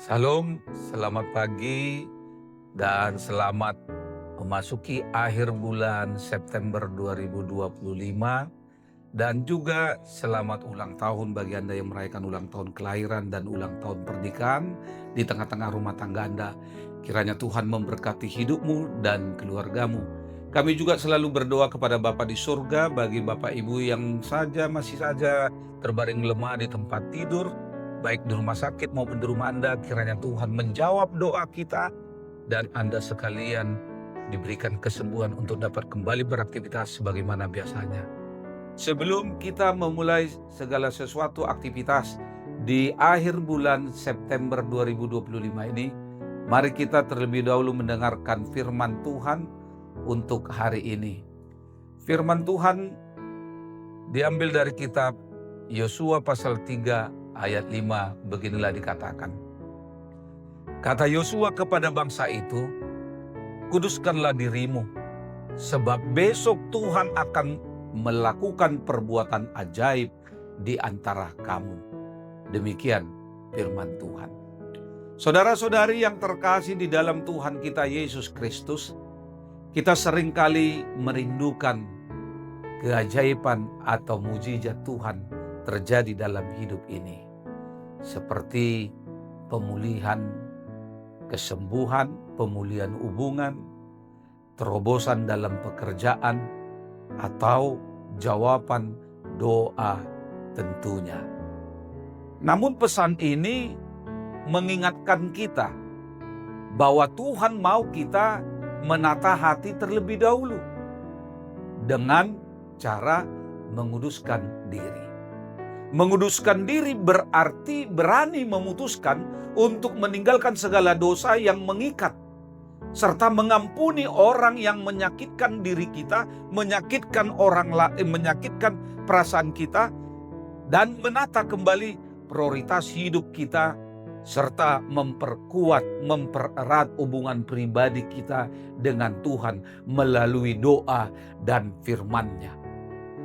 Salam, selamat pagi dan selamat memasuki akhir bulan September 2025 dan juga selamat ulang tahun bagi Anda yang merayakan ulang tahun kelahiran dan ulang tahun pernikahan di tengah-tengah rumah tangga Anda. Kiranya Tuhan memberkati hidupmu dan keluargamu. Kami juga selalu berdoa kepada Bapa di surga bagi Bapak Ibu yang masih saja terbaring lemah di tempat tidur, baik di rumah sakit maupun di rumah Anda. Kiranya Tuhan menjawab doa kita dan Anda sekalian diberikan kesembuhan untuk dapat kembali beraktivitas sebagaimana biasanya. Sebelum kita memulai segala sesuatu aktivitas di akhir bulan September 2025 ini, mari kita terlebih dahulu mendengarkan firman Tuhan untuk hari ini. Firman Tuhan diambil dari kitab Yosua pasal 3 ayat 5, beginilah dikatakan. Kata Yosua kepada bangsa itu, "Kuduskanlah dirimu, sebab besok Tuhan akan melakukan perbuatan ajaib di antara kamu." Demikian firman Tuhan. Saudara-saudari yang terkasih di dalam Tuhan kita Yesus Kristus, kita seringkali merindukan keajaiban atau mujizat Tuhan terjadi dalam hidup ini. Seperti pemulihan, kesembuhan, pemulihan hubungan, terobosan dalam pekerjaan, atau jawaban doa tentunya. Namun pesan ini mengingatkan kita bahwa Tuhan mau kita menata hati terlebih dahulu dengan cara menguduskan diri. Menguduskan diri berarti berani memutuskan untuk meninggalkan segala dosa yang mengikat, serta mengampuni orang yang menyakitkan diri kita, menyakitkan orang lain, menyakitkan perasaan kita, dan menata kembali prioritas hidup kita, serta mempererat hubungan pribadi kita dengan Tuhan melalui doa dan firman-Nya.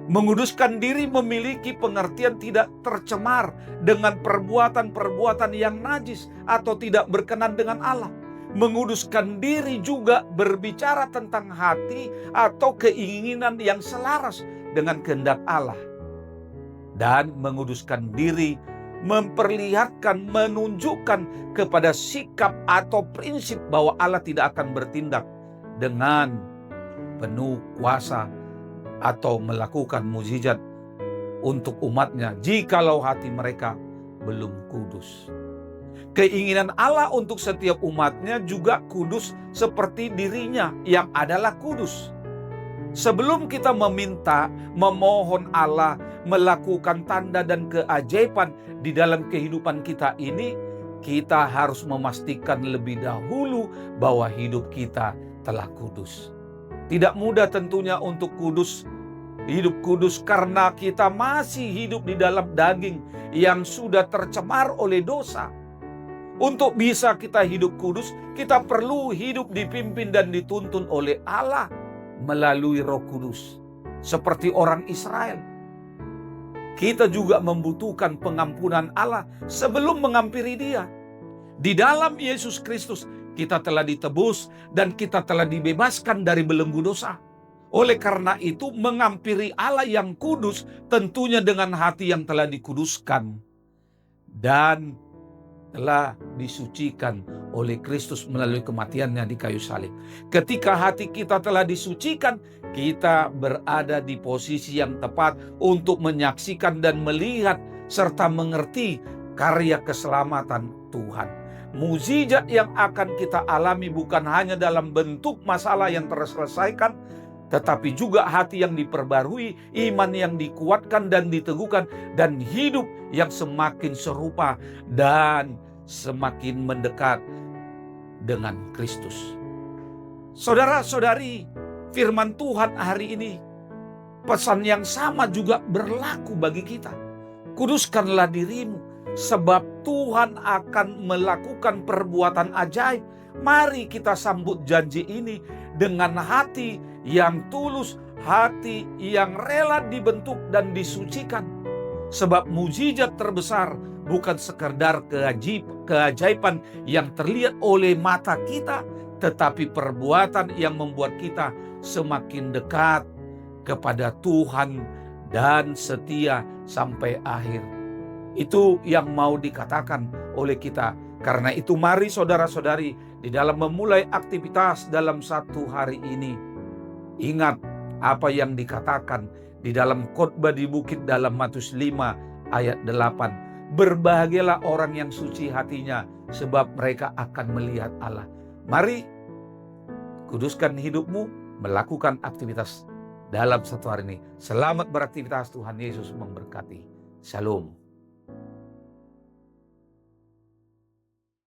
Menguduskan diri memiliki pengertian tidak tercemar dengan perbuatan-perbuatan yang najis atau tidak berkenan dengan Allah. Menguduskan diri juga berbicara tentang hati atau keinginan yang selaras dengan kehendak Allah. Dan menguduskan diri memperlihatkan, menunjukkan kepada sikap atau prinsip bahwa Allah tidak akan bertindak dengan penuh kuasa atau melakukan mukjizat untuk umatnya jikalau hati mereka belum kudus. Keinginan Allah untuk setiap umatnya juga kudus seperti dirinya yang adalah kudus. Sebelum kita meminta, memohon Allah melakukan tanda dan keajaiban di dalam kehidupan kita ini, kita harus memastikan lebih dahulu bahwa hidup kita telah kudus. Tidak mudah tentunya untuk hidup kudus karena kita masih hidup di dalam daging yang sudah tercemar oleh dosa. Untuk bisa kita hidup kudus, kita perlu hidup dipimpin dan dituntun oleh Allah melalui Roh Kudus. Seperti orang Israel, kita juga membutuhkan pengampunan Allah sebelum menghampiri Dia. Di dalam Yesus Kristus kita telah ditebus dan kita telah dibebaskan dari belenggu dosa. Oleh karena itu menghampiri Allah yang kudus tentunya dengan hati yang telah dikuduskan dan telah disucikan oleh Kristus melalui kematiannya di kayu salib. Ketika hati kita telah disucikan, kita berada di posisi yang tepat untuk menyaksikan dan melihat serta mengerti karya keselamatan Tuhan. Mukjizat yang akan kita alami bukan hanya dalam bentuk masalah yang terselesaikan, tetapi juga hati yang diperbarui, iman yang dikuatkan dan diteguhkan, dan hidup yang semakin serupa dan semakin mendekat dengan Kristus. Saudara-saudari, firman Tuhan hari ini, pesan yang sama juga berlaku bagi kita. Kuduskanlah dirimu, sebab Tuhan akan melakukan perbuatan ajaib. Mari kita sambut janji ini dengan hati yang tulus, hati yang rela dibentuk dan disucikan. Sebab mukjizat terbesar bukan sekedar keajaiban yang terlihat oleh mata kita, tetapi perbuatan yang membuat kita semakin dekat kepada Tuhan dan setia sampai akhir. Itu yang mau dikatakan oleh kita. Karena itu mari saudara-saudari, di dalam memulai aktivitas dalam satu hari ini, ingat apa yang dikatakan di dalam khotbah di bukit dalam Matius 5 ayat 8. Berbahagialah orang yang suci hatinya, sebab mereka akan melihat Allah. Mari kuduskan hidupmu, melakukan aktivitas dalam satu hari ini. Selamat beraktivitas, Tuhan Yesus memberkati. Shalom.